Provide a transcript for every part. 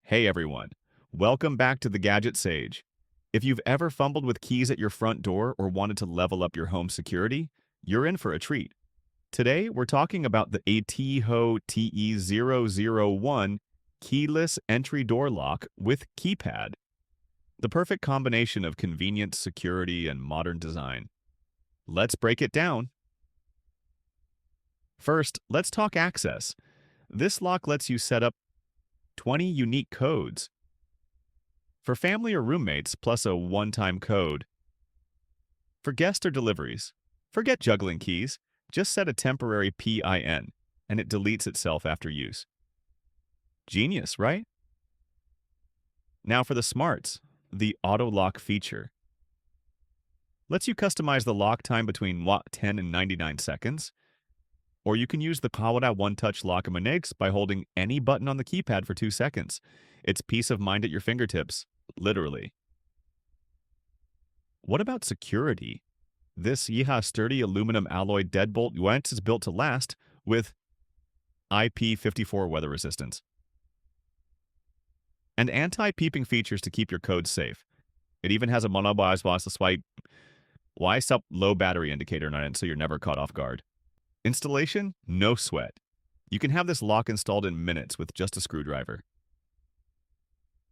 Hey everyone, welcome back to the Gadget Sage. If you've ever fumbled with keys at your front door or wanted to level up your home security, you're in for a treat. Today, we're talking about the TEEHO TE001 keyless entry door lock with Keypad, the perfect combination of convenience, security, and modern design. Let's break it down. First, let's talk access. This lock lets you set up 20 unique codes for family or roommates, plus a one-time code. For guests or deliveries, forget juggling keys. Just set a temporary PIN, and it deletes itself after use. Genius, right? Now for the smarts, the auto lock feature lets you customize the lock time between 10 and 99 seconds, or you can use the Kawada one-touch lock and manex by holding any button on the keypad for 2 seconds. It's peace of mind at your fingertips, literally. What about security? This Yeeha sturdy aluminum alloy deadbolt joint is built to last with IP54 weather resistance and anti-peeping features to keep your codes safe. It even has a swipe up low battery indicator on it so you're never caught off guard. Installation? No sweat. You can have this lock installed in minutes with just a screwdriver.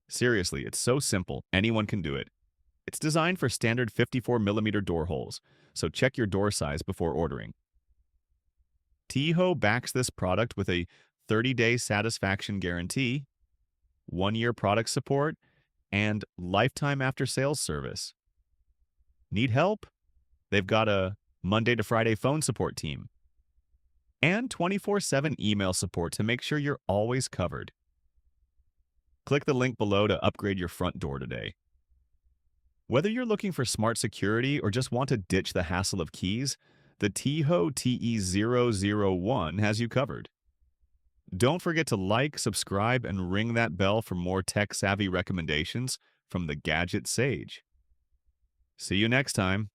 Seriously, it's so simple, anyone can do it. It's designed for standard 54mm door holes, so check your door size before ordering. TEEHO backs this product with a 30-day satisfaction guarantee, 1-year product support, and lifetime after-sales service. Need help? They've got a Monday to Friday phone support team and 24/7 email support to make sure you're always covered. Click the link below to upgrade your front door today. Whether you're looking for smart security or just want to ditch the hassle of keys, the TEEHO TE001 has you covered. Don't forget to like, subscribe, and ring that bell for more tech-savvy recommendations from the Gadget Sage. See you next time.